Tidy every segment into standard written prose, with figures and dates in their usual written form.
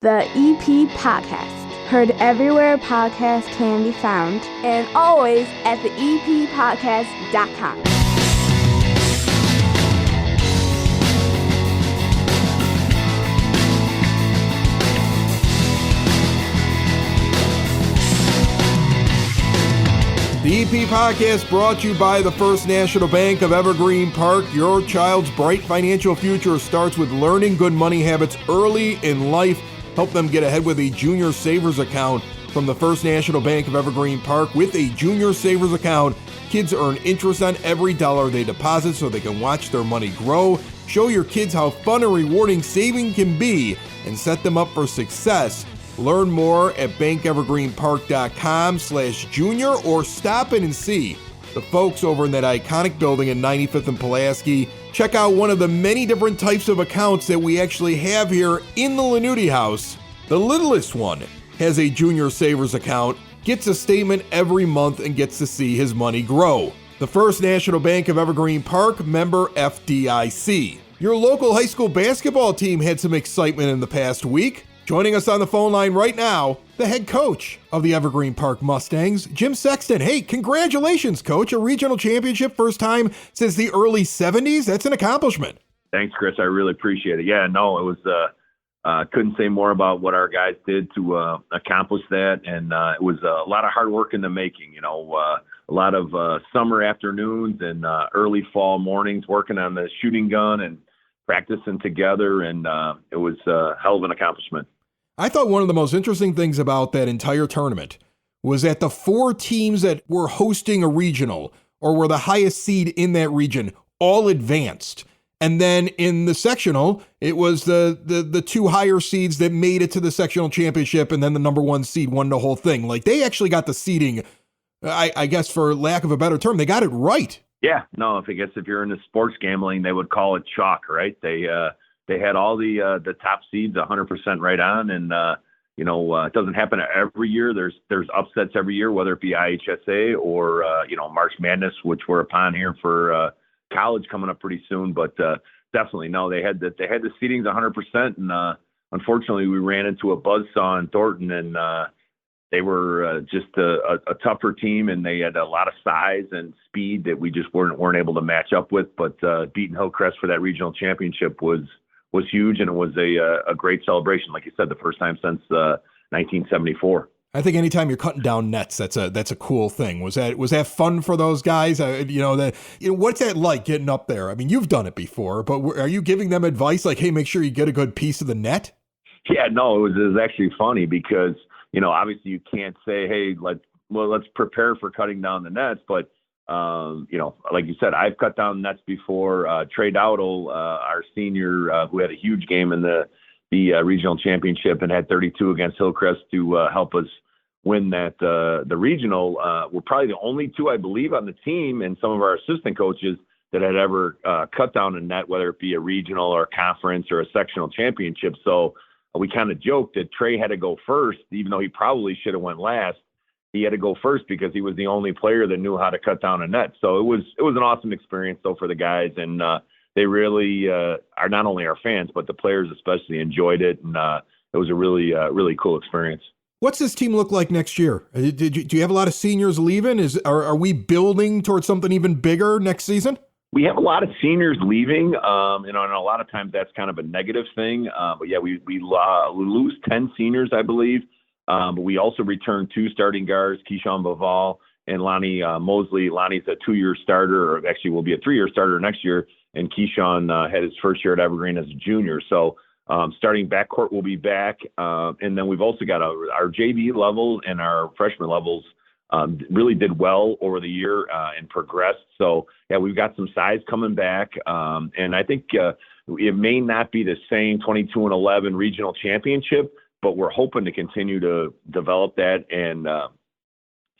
The EP Podcast. Heard everywhere podcasts can be found, and always at theeppodcast.com. The EP Podcast brought to you by the First National Bank of Evergreen Park. Your child's bright financial future starts with learning good money habits early in life. Help them get ahead with a junior savers account from the First National Bank of Evergreen Park. With a junior savers account, kids earn interest on every dollar they deposit so they can watch their money grow. Show your kids how fun and rewarding saving can be and set them up for success. Learn more at bankevergreenpark.com/junior or stop in and see the folks over in that iconic building in 95th and Pulaski. Check out one of the many different types of accounts that we actually have here in the Lanuti house. The littlest one has a junior savers account, gets a statement every month, and gets to see his money grow. The First National Bank of Evergreen Park, member FDIC. Your local high school basketball team had some excitement in the past week. Joining us on the phone line right now, the head coach of the Evergreen Park Mustangs, Jim Sexton. Hey, congratulations, Coach. A regional championship, first time since the early 70s. That's an accomplishment. Thanks, Chris. I really appreciate it. Yeah, no, it was, couldn't say more about what our guys did to accomplish that. And it was a lot of hard work in the making, a lot of summer afternoons and early fall mornings working on the shooting gun and practicing together. And it was a hell of an accomplishment. I thought one of the most interesting things about that entire tournament was that the four teams that were hosting a regional or were the highest seed in that region all advanced. And then in the sectional, it was the two higher seeds that made it to the sectional championship, and then the number one seed won the whole thing. Like, they actually got the seeding, I guess, for lack of a better term, they got it right. Yeah, no, I guess if you're into sports gambling, they would call it chalk, right? They had all the top seeds 100% right on, and it doesn't happen every year. There's upsets every year, whether it be IHSA or March Madness, which we're upon here for college coming up pretty soon. But definitely, no, they had the seedings 100%, and unfortunately, we ran into a buzzsaw in Thornton, and they were just a tougher team, and they had a lot of size and speed that we just weren't able to match up with. But beating Hillcrest for that regional championship was huge, and it was a great celebration. Like you said, the first time since 1974. I think anytime you're cutting down nets, that's a cool thing. Was that fun for those guys? What's that like getting up there? I mean, you've done it before, but are you giving them advice like, hey, make sure you get a good piece of the net? Yeah, no, it was actually funny because obviously you can't say, hey, let's prepare for cutting down the nets, but like you said, I've cut down nets before. Trey Dowdle, our senior, who had a huge game in the regional championship and had 32 against Hillcrest to help us win that the regional. We're probably the only two, I believe, on the team, and some of our assistant coaches that had ever cut down a net, whether it be a regional or a conference or a sectional championship. So we kind of joked that Trey had to go first, even though he probably should have went last. He had to go first because he was the only player that knew how to cut down a net. So it was an awesome experience, though, for the guys. And they really are not only our fans, but the players especially enjoyed it. And it was a really cool experience. What's this team look like next year? Do you have a lot of seniors leaving? Are we building towards something even bigger next season? We have a lot of seniors leaving, and a lot of times that's kind of a negative thing. But yeah, we lose 10 seniors, I believe. But we also returned two starting guards, Keyshawn Baval and Lonnie Mosley. Lonnie's a 2-year starter, or actually will be a 3-year starter next year. And Keyshawn had his first year at Evergreen as a junior. So starting backcourt will be back. And then we've also got our JV level and our freshman levels really did well over the year and progressed. So, yeah, we've got some size coming back. And I think it may not be the same 22-11 regional championship, but we're hoping to continue to develop that and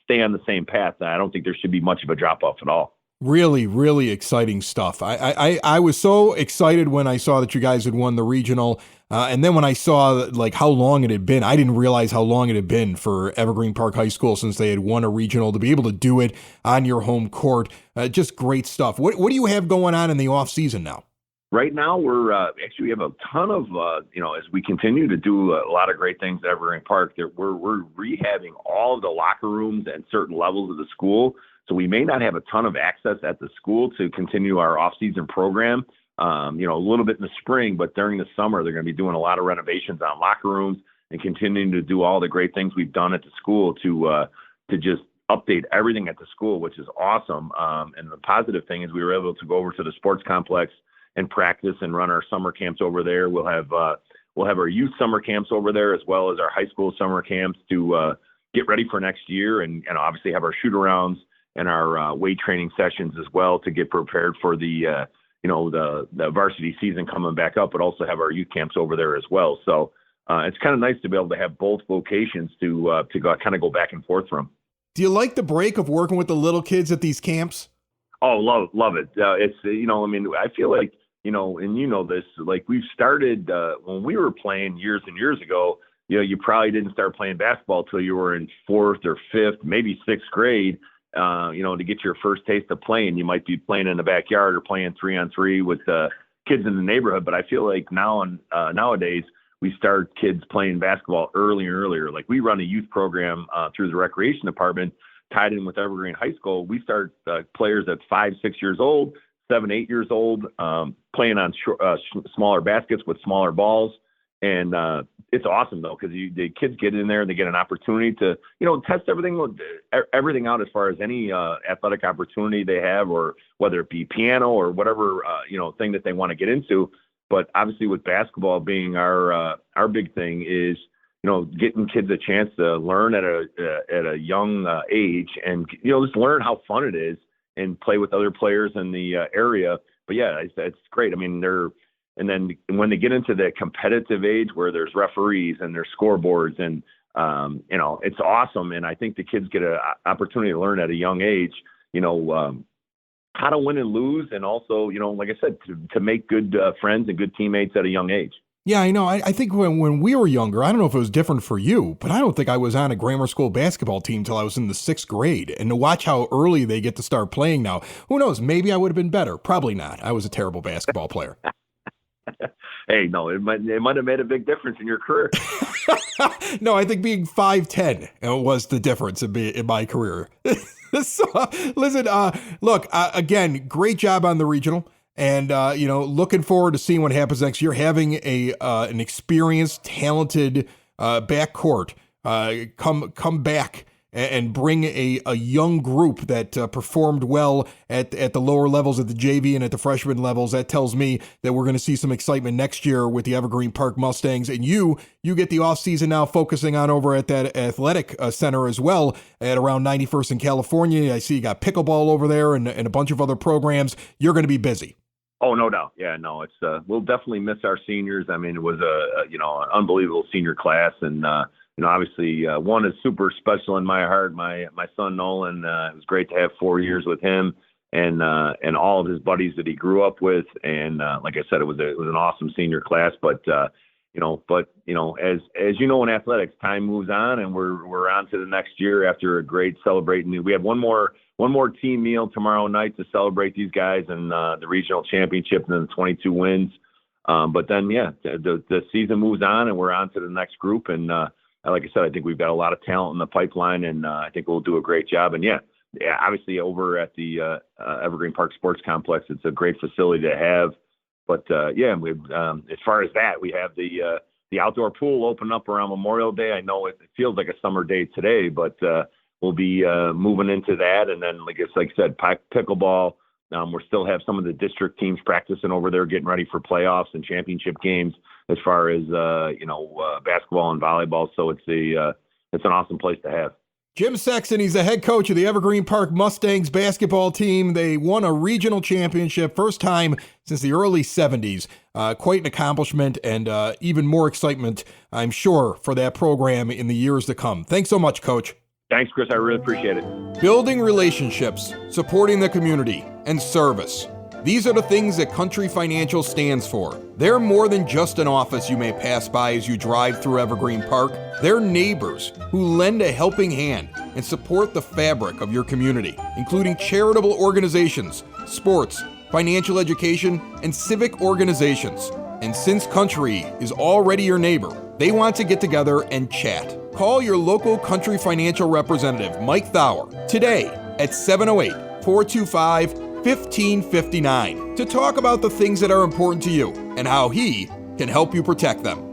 stay on the same path. I don't think there should be much of a drop-off at all. Really, really exciting stuff. I was so excited when I saw that you guys had won the regional. And then when I saw how long it had been, I didn't realize how long it had been for Evergreen Park High School since they had won a regional, to be able to do it on your home court. Just great stuff. What do you have going on in the off season now? Right now, we're actually we have a ton of as we continue to do a lot of great things at Evergreen Park. We're rehabbing all of the locker rooms at certain levels of the school, so we may not have a ton of access at the school to continue our off-season program. A little bit in the spring, but during the summer, they're going to be doing a lot of renovations on locker rooms and continuing to do all the great things we've done at the school to just update everything at the school, which is awesome. And the positive thing is we were able to go over to the sports complex and practice and run our summer camps over there. We'll have our youth summer camps over there as well as our high school summer camps to get ready for next year, and obviously have our shoot arounds and our weight training sessions as well to get prepared for the varsity season coming back up, but also have our youth camps over there as well. So it's kind of nice to be able to have both locations to go back and forth from. Do you like the break of working with the little kids at these camps? Oh, love it. It's, I feel like, and this, like we've started when we were playing years and years ago, you probably didn't start playing basketball till you were in 4th or 5th, maybe 6th grade, to get your first taste of playing. You might be playing in the backyard or playing 3-on-3 with kids in the neighborhood. But I feel like nowadays we start kids playing basketball earlier and earlier. Like we run a youth program through the recreation department tied in with Evergreen High School. We start players at 5, 6 years old, 7, 8 years old, playing on smaller baskets with smaller balls. And it's awesome though, because the kids get in there and they get an opportunity to, test everything out as far as any athletic opportunity they have, or whether it be piano or whatever, thing that they want to get into. But obviously with basketball being our big thing is, getting kids a chance to learn at a young age and, just learn how fun it is and play with other players in the area. But yeah, it's great. I mean, and then when they get into the competitive age where there's referees and there's scoreboards and, it's awesome. And I think the kids get an opportunity to learn at a young age, how to win and lose. And also, like I said, to make good friends and good teammates at a young age. Yeah, I know. I think when we were younger, I don't know if it was different for you, but I don't think I was on a grammar school basketball team till I was in the 6th grade. And to watch how early they get to start playing now, who knows? Maybe I would have been better. Probably not. I was a terrible basketball player. Hey, no, it might have made a big difference in your career. No, I think being 5'10" was the difference in my career. So, listen, look, again, great job on the regional. And, looking forward to seeing what happens next year. Having an experienced, talented backcourt come back and bring a young group that performed well at the lower levels at the JV and at the freshman levels. That tells me that we're going to see some excitement next year with the Evergreen Park Mustangs. And you get the offseason now focusing on over at that athletic center as well at around 91st in California. I see you got pickleball over there and a bunch of other programs. You're going to be busy. Oh, no doubt. Yeah, no, it's we'll definitely miss our seniors. I mean, it was an unbelievable senior class, and obviously one is super special in my heart. My son Nolan. It was great to have 4 years with him and all of his buddies that he grew up with. And like I said, it was an awesome senior class. But as in athletics, time moves on, and we're on to the next year after a great celebrating. We have one more team meal tomorrow night to celebrate these guys and the regional championship and then the 22 wins. But then, the season moves on and we're on to the next group. And like I said, I think we've got a lot of talent in the pipeline, and I think we'll do a great job. And obviously over at the Evergreen Park Sports Complex, it's a great facility to have. But as far as that, we have the outdoor pool open up around Memorial Day. I know it feels like a summer day today, but we'll be moving into that. And then, like I said, pickleball. We'll still have some of the district teams practicing over there, getting ready for playoffs and championship games as far as, basketball and volleyball. So it's an awesome place to have. Jim Sexton, he's the head coach of the Evergreen Park Mustangs basketball team. They won a regional championship, first time since the early 70s. Quite an accomplishment, and even more excitement, I'm sure, for that program in the years to come. Thanks so much, Coach. Thanks, Chris. I really appreciate it. Building relationships, supporting the community, and service. These are the things that Country Financial stands for. They're more than just an office you may pass by as you drive through Evergreen Park. They're neighbors who lend a helping hand and support the fabric of your community, including charitable organizations, sports, financial education, and civic organizations. And since Country is already your neighbor, they want to get together and chat. Call your local Country financial representative, Mike Thauer, today at 708-425-1559 to talk about the things that are important to you and how he can help you protect them.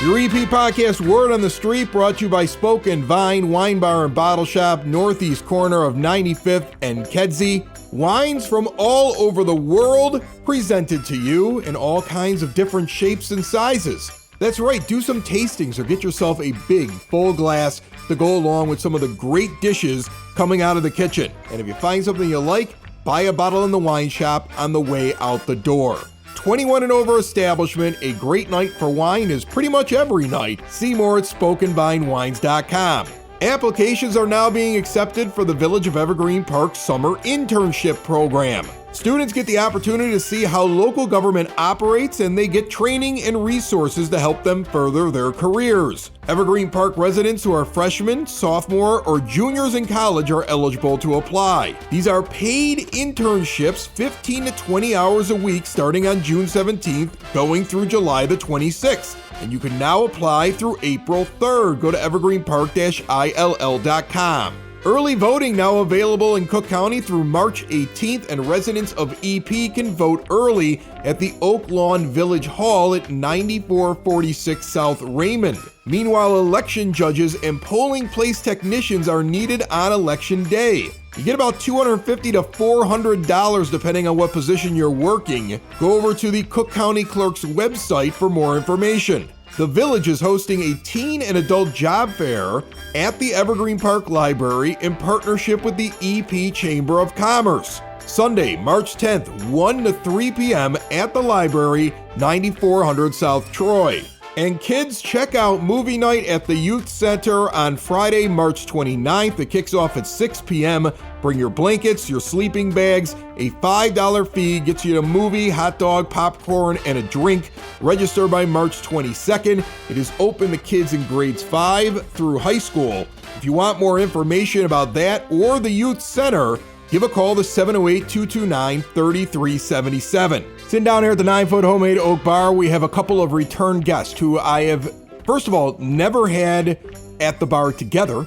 Your EP podcast, Word on the Street, brought to you by Spoke and Vine Wine Bar and Bottle Shop, northeast corner of 95th and Kedzie. Wines from all over the world, presented to you in all kinds of different shapes and sizes. That's right, do some tastings or get yourself a big, full glass to go along with some of the great dishes coming out of the kitchen. And if you find something you like, buy a bottle in the wine shop on the way out the door. 21 and over establishment, a great night for wine is pretty much every night. See more at spokenvinewines.com. Applications are now being accepted for the Village of Evergreen Park Summer Internship Program. Students get the opportunity to see how local government operates, and they get training and resources to help them further their careers. Evergreen Park residents who are freshmen, sophomore, or juniors in college are eligible to apply. These are paid internships, 15 to 20 hours a week starting on June 17th, going through July the 26th. And you can now apply through April 3rd. Go to evergreenpark-ill.com. Early voting now available in Cook County through March 18th, and residents of EP can vote early at the Oak Lawn Village Hall at 9446 South Raymond. Meanwhile, election judges and polling place technicians are needed on Election Day. You get about $250 to $400 depending on what position you're working. Go over to the Cook County Clerk's website for more information. The Village is hosting a teen and adult job fair at the Evergreen Park Library in partnership with the EP Chamber of Commerce. Sunday, March 10th, 1 to 3 p.m. at the library, 9400 South Troy. And kids, check out Movie Night at the Youth Center on Friday, March 29th. It kicks off at 6 p.m. Bring your blankets, your sleeping bags. A $5 fee gets you a movie, hot dog, popcorn, and a drink. Register by March 22nd. It is open to kids in grades 5 through high school. If you want more information about that or the Youth Center, give a call to 708-229-3377. Sitting down here at the 9-foot homemade oak bar, we have a couple of return guests who I have, first of all, never had at the bar together.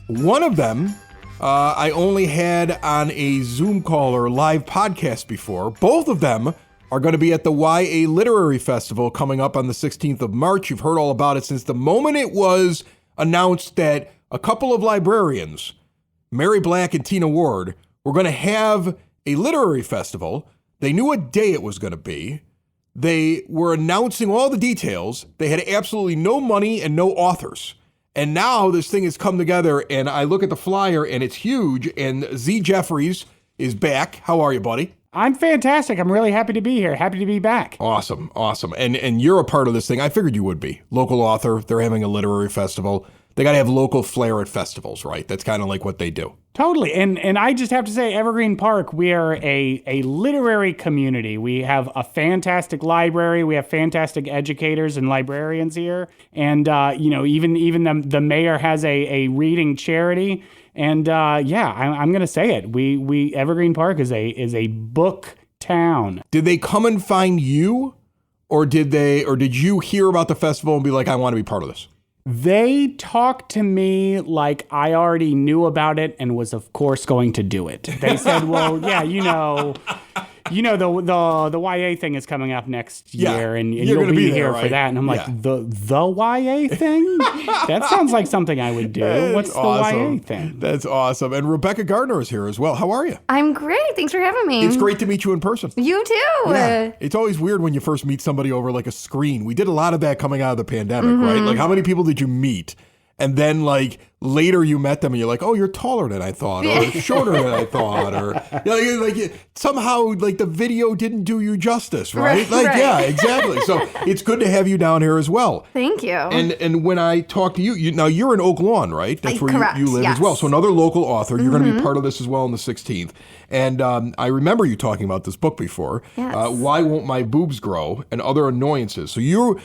One of them I only had on a Zoom call or live podcast before. Both of them are going to be at the YA Literary Festival coming up on the 16th of March. You've heard all about it since the moment it was announced that a couple of librarians, Mary Black and Tina Ward, were going to have a literary festival. They knew what day it was going to be. They were announcing all the details. They had absolutely no money and no authors. And now this thing has come together, and I look at the flyer, and it's huge, and Z Jeffries is back. How are you, buddy? I'm fantastic. I'm really happy to be here. Happy to be back. Awesome. And you're a part of this thing. I figured you would be. Local author. They're having a literary festival. They got to have local flair at festivals, right? That's kind of like what they do. Totally. And I just have to say, Evergreen Park, we are a literary community. We have a fantastic library. We have fantastic educators and librarians here. And, even the mayor has a reading charity. And, I'm going to say it. We Evergreen Park is a book town. Did they come and find you, or did you hear about the festival and be like, I want to be part of this? They talked to me like I already knew about it and was, of course, going to do it. They said, well, yeah, the YA thing is coming up next year, and you'll be here for that. And I'm like, the YA thing? That sounds like something I would do. What's awesome. The YA thing? That's awesome. And Rebecca Gardner is here as well. How are you? I'm great. Thanks for having me. It's great to meet you in person. You too. Yeah. It's always weird when you first meet somebody over like a screen. We did a lot of that coming out of the pandemic, right? Like, how many people did you meet? and then like later you met them and you're like, oh, you're taller than I thought, or shorter than I thought, or somehow like the video didn't do you justice, right? Yeah, exactly. So it's good to have you down here as well. Thank you. And when I talk to you, now you're in Oak Lawn, right? That's where correct, you live yes. as well. So another local author. You're going to be part of this as well on the 16th. And I remember you talking about this book before. Yes. Why Won't My Boobs Grow? And Other Annoyances. So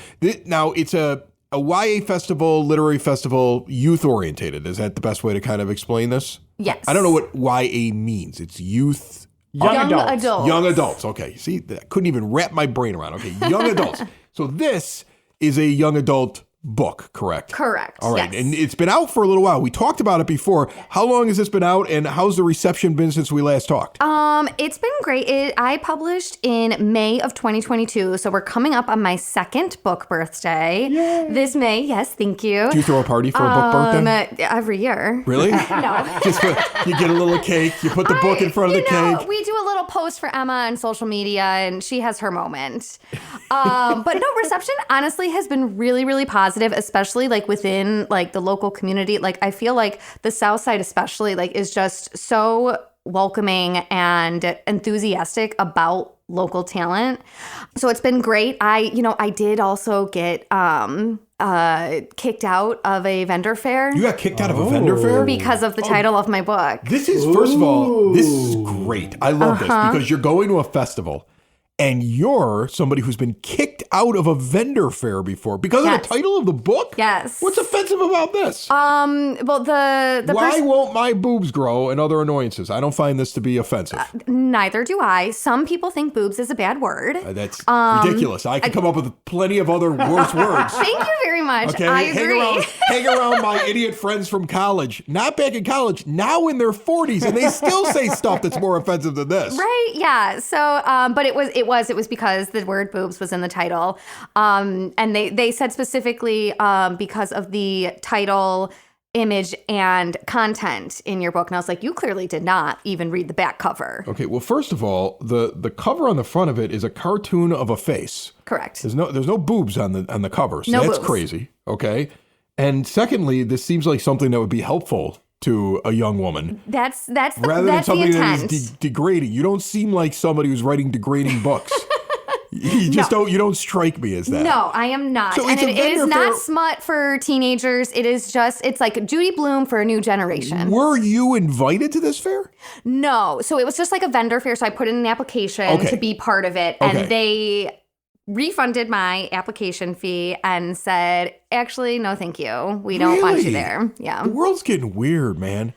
now it's a YA festival, literary festival, youth orientated. Is that the best way to kind of explain this? Yes. I don't know what YA means. It's youth. Young adults. Young adults. Okay. See, I couldn't even wrap my brain around. Okay. Young adults. So this is a young adult book, correct? Correct. All right. Yes. And it's been out for a little while. We talked about it before. How long has this been out, and how's the reception been since we last talked? It's been great. I published in May of 2022, so we're coming up on my second book birthday. Yay. This May. Yes, thank you. Do you throw a party for a book birthday? Every year. Really? No. You get a little cake, you put the book in front of the cake. We do a little post for Emma on social media, and she has her moment. But no, reception honestly has been really, really positive, especially like within like the local community. Like I feel like the South Side especially like is just so welcoming and enthusiastic about local talent. So it's been great. I did also get kicked out of a vendor fair. You got kicked out of a vendor fair? Because of the title of my book. This is, first of all, this is great. I love this because you're going to a festival and you're somebody who's been kicked out of a vendor fair before because of the title of the book? Yes. What's offensive about this? Well, the Why won't my boobs grow and other annoyances? I don't find this to be offensive. Neither do I. Some people think boobs is a bad word. That's ridiculous. I can come up with plenty of other worse words. Thank you very much. Okay, I agree. hang around my idiot friends from college, not back in college, now in their 40s, and they still say stuff that's more offensive than this. Right, yeah. So, but it was because the word boobs was in the title. And they said specifically because of the title, image, and content in your book. And I was like, you clearly did not even read the back cover. Okay, well, first of all, the cover on the front of it is a cartoon of a face. Correct. There's no boobs on the cover, so No that's boobs. crazy. Okay, and secondly, this seems like something that would be helpful to a young woman. That's rather than that's something the that intent. is degrading. You don't seem like somebody who's writing degrading books. You just you don't strike me as that. No, I am not. So and it's a it is vendor not fair. smut for teenagers. It's like Judy Blume for a new generation. Were you invited to this fair? No. So it was just like a vendor fair. So I put in an application to be part of it. Okay. And they refunded my application fee and said, actually, no, thank you. We don't want you Really? there. Yeah. The world's getting weird, man.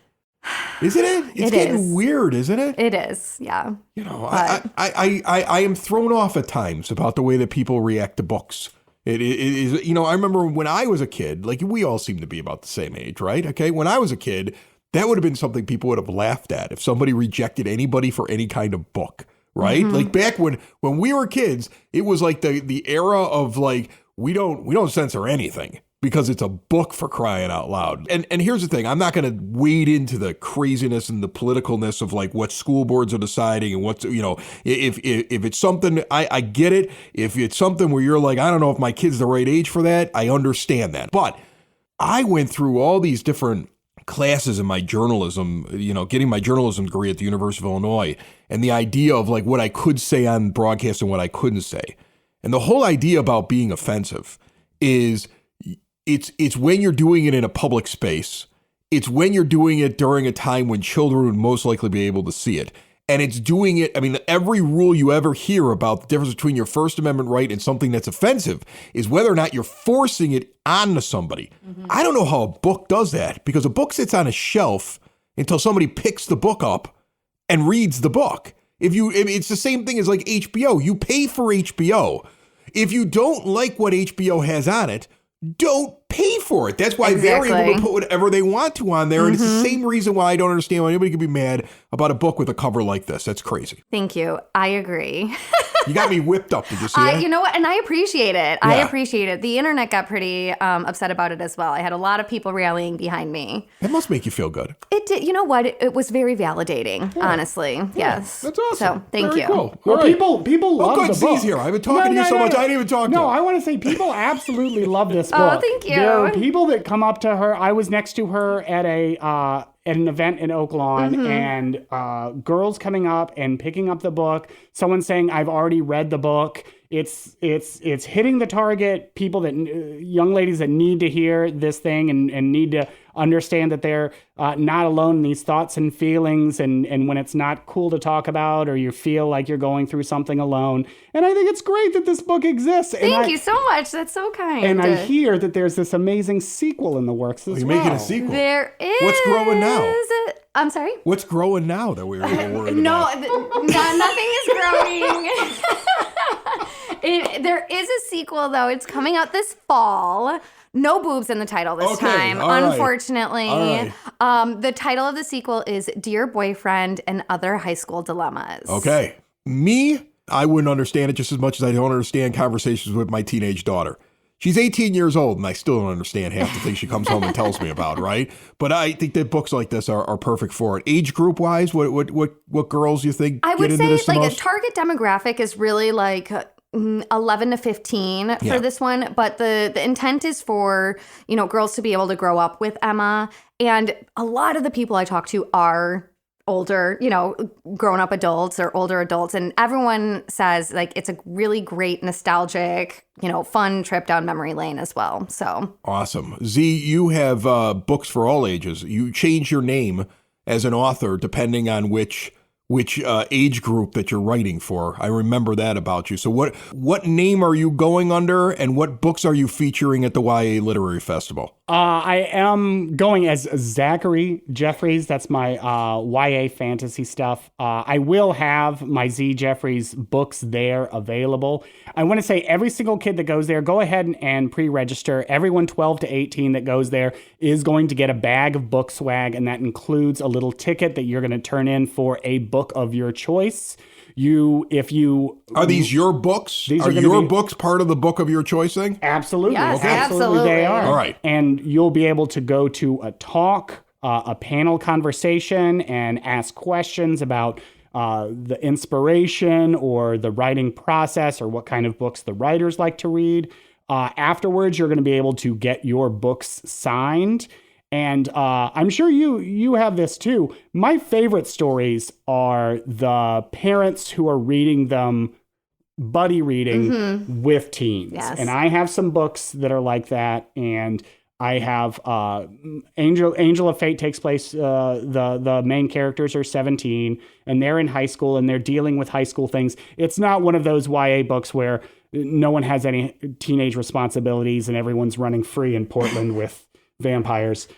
Isn't it? It's It getting is. weird, isn't it? It is. Yeah. You know, But- I am thrown off at times about the way that people react to books. It is, you know, I remember when I was a kid, like we all seem to be about the same age, right? Okay. When I was a kid, that would have been something people would have laughed at if somebody rejected anybody for any kind of book, right? Mm-hmm. Like back when we were kids, it was like the era of like, we don't censor anything because it's a book, for crying out loud. And here's the thing, I'm not going to wade into the craziness and the politicalness of like what school boards are deciding and what's, you know, if it's something, I get it. If it's something where you're like, I don't know if my kid's the right age for that, I understand that. But I went through all these different classes in my journalism, you know, getting my journalism degree at the University of Illinois, and the idea of like what I could say on broadcast and what I couldn't say. And the whole idea about being offensive is it's when you're doing it in a public space. It's when you're doing it during a time when children would most likely be able to see it. And it's doing it, I mean, every rule you ever hear about the difference between your First Amendment right and something that's offensive is whether or not you're forcing it onto somebody. Mm-hmm. I don't know how a book does that, because a book sits on a shelf until somebody picks the book up and reads the book. It's the same thing as like HBO. You pay for HBO. If you don't like what HBO has on it, don't pay for it. That's why they're able to put whatever they want to on there. And it's the same reason why I don't understand why anybody could be mad about a book with a cover like this. That's crazy. Thank you. I agree. You got me whipped up. Did you see that? You know what? And I appreciate it. Yeah. I appreciate it. The internet got pretty upset about it as well. I had a lot of people rallying behind me. That must make you feel good. It did. You know what? It was very validating, honestly. Yes. That's awesome. So thank Very you. Cool. Well, All right. people love good. the book. Z's here. I've been talking to you so much. I didn't even talk to No, him. I want to say people absolutely love this book. Oh, thank you. There are people that come up to her. I was next to her at an event in Oak Lawn, and girls coming up and picking up the book. Someone saying, "I've already read the book." It's hitting the target. People young ladies that need to hear this thing and need to understand that they're not alone in these thoughts and feelings, and when it's not cool to talk about, or you feel like you're going through something alone. And I think it's great that this book exists. Thank you so much. That's so kind. And I hear that there's this amazing sequel in the works as well. You're making a sequel. There is. What's growing now? I'm sorry? What's growing now that we're worried about? Nothing is growing. There is a sequel, though. It's coming out this fall. No boobs in the title this time, unfortunately. The title of the sequel is Dear Boyfriend and Other High School Dilemmas. Okay. I wouldn't understand it just as much as I don't understand conversations with my teenage daughter. She's 18 years old, and I still don't understand half the things she comes home and tells me about, right? But I think that books like this are perfect for it. Age group wise, what girls you think I would get into say this the like most? a target demographic is really like 11 to 15 for this one, but the intent is for, girls to be able to grow up with Emma. And a lot of the people I talk to are older, grown up adults or older adults, and everyone says like it's a really great nostalgic, fun trip down memory lane as well. So awesome. Z, you have books for all ages. You change your name as an author depending on which age group that you're writing for. I remember that about you. So what name are you going under, and what books are you featuring at the YA Literary Festival? I am going as Zachary Jeffries. That's my YA fantasy stuff. I will have my Z Jeffries books there available. I want to say every single kid that goes there, go ahead and pre-register. Everyone 12 to 18 that goes there is going to get a bag of book swag, and that includes a little ticket that you're going to turn in for a book of your choice. Are these your books? Are your books part of the book of your choice thing? Absolutely. Yes, absolutely they are. All right. And you'll be able to go to a talk, a panel conversation, and ask questions about the inspiration or the writing process or what kind of books the writers like to read. Afterwards, you're going to be able to get your books signed. And I'm sure you have this too. My favorite stories are the parents who are reading them, buddy reading with teens. Yes. And I have some books that are like that. And I have Angel of Fate takes place. The main characters are 17 and they're in high school and they're dealing with high school things. It's not one of those YA books where no one has any teenage responsibilities and everyone's running free in Portland with vampires.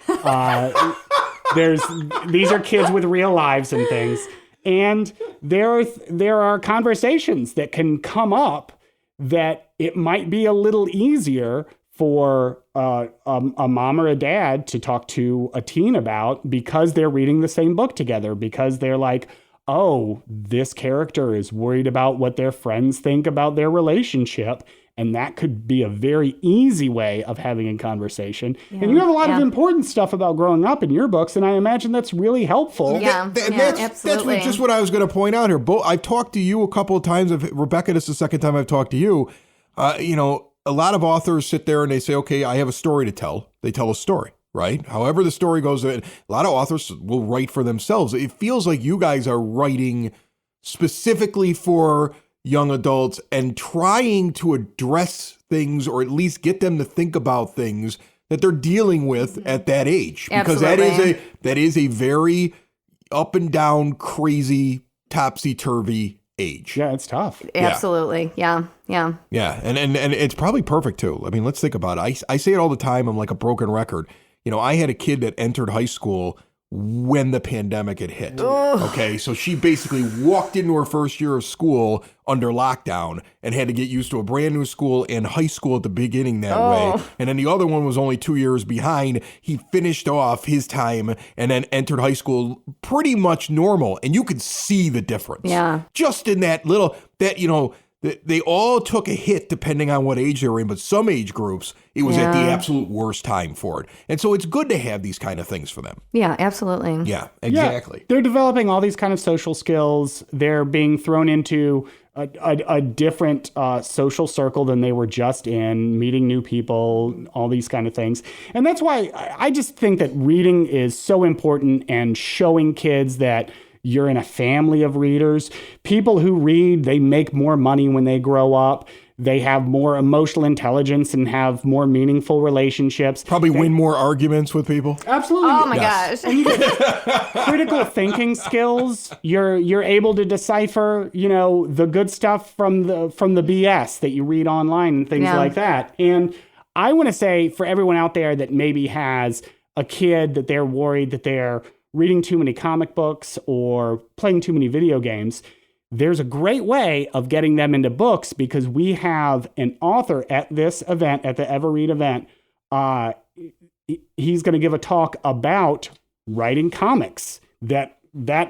These are kids with real lives and things, and there are conversations that can come up that it might be a little easier for a mom or a dad to talk to a teen about because they're reading the same book together, because they're like, oh, this character is worried about what their friends think about their relationship. And that could be a very easy way of having a conversation. Yeah. And you have a lot of important stuff about growing up in your books, and I imagine that's really helpful. Absolutely. That's just what I was going to point out here. I've talked to you a couple of times. Rebecca, this is the second time I've talked to you. A lot of authors sit there and they say, okay, I have a story to tell. They tell a story, right? However the story goes, a lot of authors will write for themselves. It feels like you guys are writing specifically for young adults and trying to address things, or at least get them to think about things that they're dealing with at that age. Because Absolutely. that is a very up and down, crazy, topsy-turvy age. Yeah, it's tough. Absolutely. Yeah. Yeah. And it's probably perfect too. I mean, let's think about it. I say it all the time. I'm like a broken record. I had a kid that entered high school when the pandemic had hit. Okay, so she basically walked into her first year of school under lockdown and had to get used to a brand new school and high school at the beginning that way. And then the other one was only 2 years behind. He finished off his time and then entered high school pretty much normal. And you could see the difference. Yeah. Just in that little, they all took a hit depending on what age they were in, but some age groups, it was at the absolute worst time for it. And so it's good to have these kind of things for them. Yeah, absolutely. Yeah, exactly. Yeah. They're developing all these kind of social skills. They're being thrown into a different social circle than they were just in, meeting new people, all these kind of things. And that's why I just think that reading is so important, and showing kids that you're in a family of readers. People who read, they make more money when they grow up. They have more emotional intelligence and have more meaningful relationships. Probably win more arguments with people. Absolutely. Oh my gosh. And you get critical thinking skills. You're able to decipher, the good stuff from the BS that you read online and things like that. And I want to say, for everyone out there that maybe has a kid that they're worried that they're reading too many comic books or playing too many video games, there's a great way of getting them into books, because we have an author at this event, at the Everread event. He's going to give a talk about writing comics. That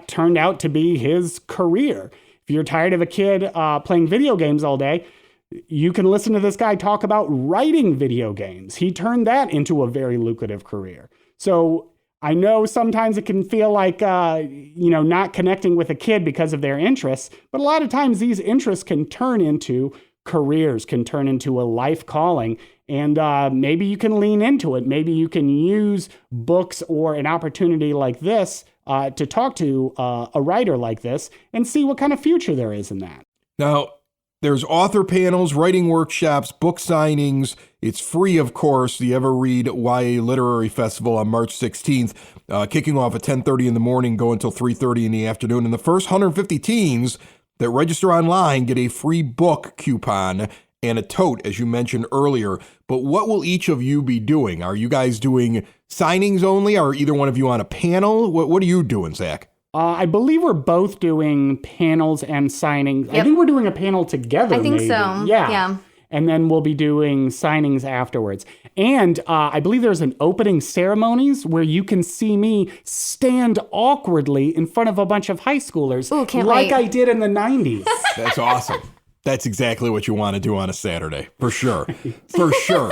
turned out to be his career. If you're tired of a kid playing video games all day, you can listen to this guy talk about writing video games. He turned that into a very lucrative career. So I know sometimes it can feel like, not connecting with a kid because of their interests, but a lot of times these interests can turn into careers, can turn into a life calling, and maybe you can lean into it. Maybe you can use books or an opportunity like this to talk to a writer like this and see what kind of future there is in that. Now, there's author panels, writing workshops, book signings. It's free, of course, the Everread YA Literary Festival on March 16th, kicking off at 10:30 in the morning, going until 3:30 in the afternoon. And the first 150 teens that register online get a free book coupon and a tote, as you mentioned earlier. But what will each of you be doing? Are you guys doing signings only? Are either one of you on a panel? What are you doing, Zach? I believe we're both doing panels and signings. Yep. I think we're doing a panel together. I think maybe. so. Yeah. And then we'll be doing signings afterwards. And I believe there's an opening ceremonies where you can see me stand awkwardly in front of a bunch of high schoolers. Ooh, can't like wait. I did in the 90s. That's awesome. That's exactly what you want to do on a Saturday, for sure. For sure.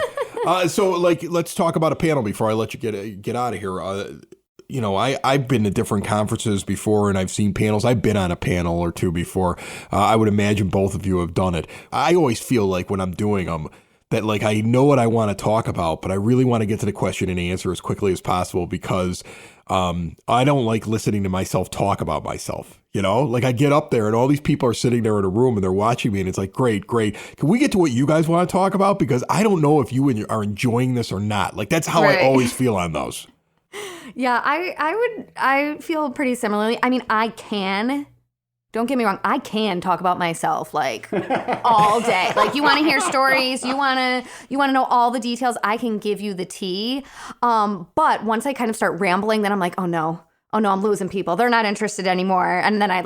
So, let's talk about a panel before I let you get out of here. I've been to different conferences before, and I've seen panels. I've been on a panel or two before. I would imagine both of you have done it. I always feel like when I'm doing them that I know what I want to talk about, but I really want to get to the question and answer as quickly as possible, because I don't like listening to myself talk about myself. I get up there and all these people are sitting there in a room and they're watching me, and it's like, great. Can we get to what you guys want to talk about? Because I don't know if you are enjoying this or not. That's how I always feel on those. Yeah, I feel pretty similarly. I mean, don't get me wrong, I can talk about myself all day. You want to hear stories, you want to know all the details, I can give you the tea. But once I kind of start rambling, then I'm like, oh no, I'm losing people. They're not interested anymore. And then I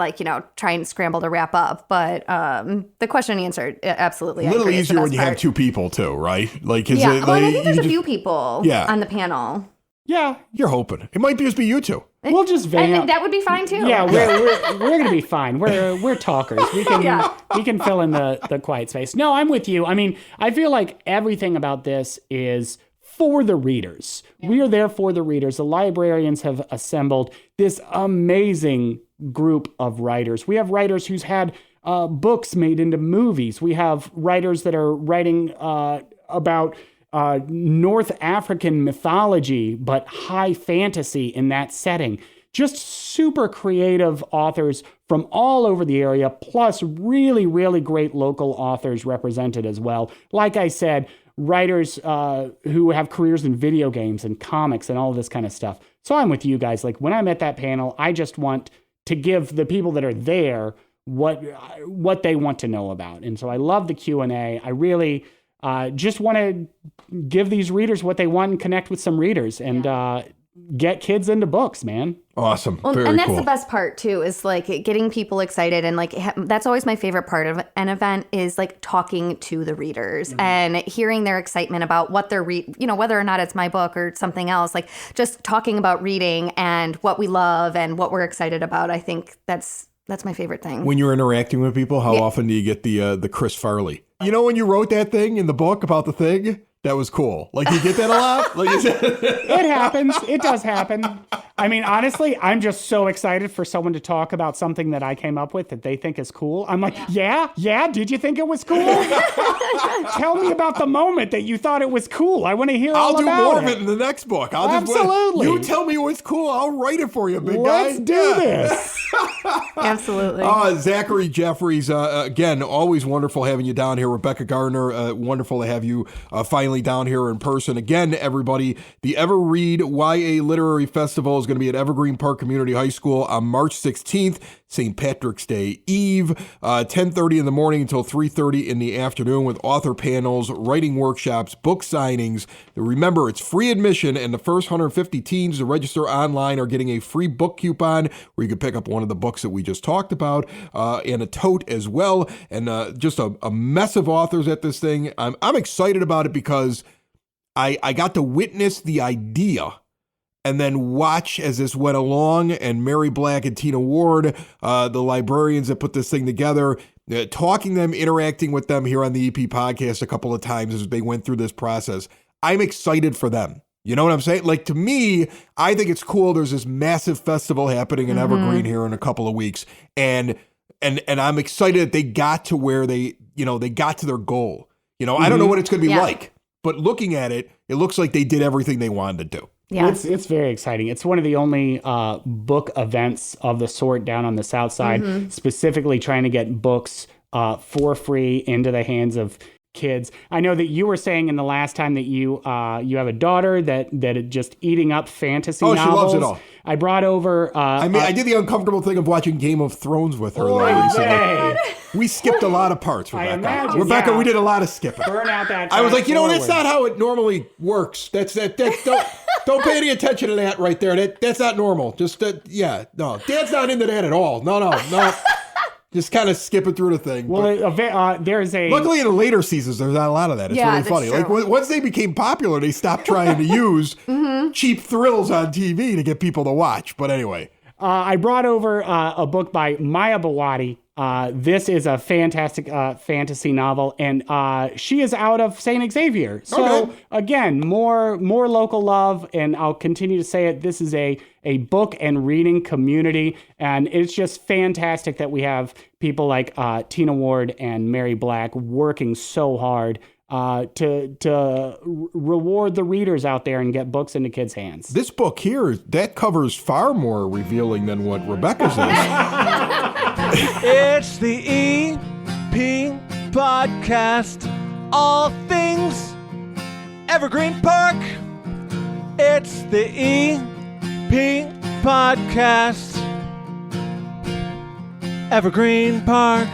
try and scramble to wrap up. But the question and answer, absolutely. A little easier when you have two people too, right? I think there's a few people on the panel. Yeah, you're hoping it might just be you two. We'll just vamp. That would be fine too. Yeah, we're gonna be fine. We're talkers. We can fill in the quiet space. No, I'm with you. I mean, I feel like everything about this is for the readers. Yeah. We are there for the readers. The librarians have assembled this amazing group of writers. We have writers who's had books made into movies. We have writers that are writing about North African mythology, but high fantasy in that setting. Just super creative authors from all over the area, plus really, really great local authors represented as well. Like I said, writers who have careers in video games and comics and all this kind of stuff. So I'm with you guys. When I'm at that panel, I just want to give the people that are there what they want to know about. And so I love the Q&A. I really just want to give these readers what they want and connect with some readers and get kids into books, man. Awesome. Well, Very and that's cool. the best part too, is getting people excited. And that's always my favorite part of an event is talking to the readers and hearing their excitement about what they're whether or not it's my book or something else, just talking about reading and what we love and what we're excited about. I think that's my favorite thing. When you're interacting with people, how often do you get the Chris Farley? When you wrote that thing in the book about the thing? That was cool. You get that a lot? It happens. It does happen. I mean, honestly, I'm just so excited for someone to talk about something that I came up with that they think is cool. I'm like, yeah, did you think it was cool? Tell me about the moment that you thought it was cool. I want to hear all about it. I'll do more of it in the next book. Absolutely. You tell me what's cool, I'll write it for you, big guy. Let's do this. Absolutely. Zachary Jeffries, again, always wonderful having you down here. Rebecca Gardner, wonderful to have you finally down here in person. Again, everybody, the Ever Read YA Literary Festival is going to be at Evergreen Park Community High School on March 16th, St. Patrick's Day Eve, 10:30 in the morning until 3:30 in the afternoon with author panels, writing workshops, book signings. Remember, it's free admission, and the first 150 teens to register online are getting a free book coupon where you can pick up one of the books that we just talked about, and a tote as well, and just a mess of authors at this thing. I'm excited about it because I got to witness the idea and then watch as this went along, and Mary Black and Tina Ward, the librarians that put this thing together, talking to them, interacting with them here on the EP podcast a couple of times as they went through this process. I'm excited for them. You know what I'm saying? Like, to me, I think it's cool. There's this massive festival happening in Evergreen here in a couple of weeks. And I'm excited that they got to where they got to their goal. I don't know what it's going to be like, but looking at it, it looks like they did everything they wanted to do. Yeah. It's very exciting. It's one of the only book events of the sort down on the South Side, specifically trying to get books for free into the hands of kids. I know that you were saying in the last time that you have a daughter that is just eating up fantasy novels. Oh, she loves it all. I brought over... I did the uncomfortable thing of watching Game of Thrones with her recently. We skipped a lot of parts, Rebecca. Rebecca, we did a lot of skipping. Burn out that. I was like, that's not how it normally works. That's don't pay any attention to that right there. That's not normal. Just no. Dad's not into that at all. No. Just kind of skipping through the thing. Well, there's a... Luckily, in the later seasons, there's not a lot of that. It's really funny. True. Like, once they became popular, they stopped trying to use cheap thrills on TV to get people to watch. But anyway. I brought over a book by Maya Bawadi. This is a fantastic fantasy novel, and she is out of St. Xavier. So, again, more local love, and I'll continue to say it. This is a book and reading community, and it's just fantastic that we have people like Tina Ward and Mary Black working so hard to reward the readers out there and get books into kids' hands. This book here, that cover's far more revealing than what Rebecca's is. It's the EP podcast, all things Evergreen Park. It's the EP podcast, Evergreen Park.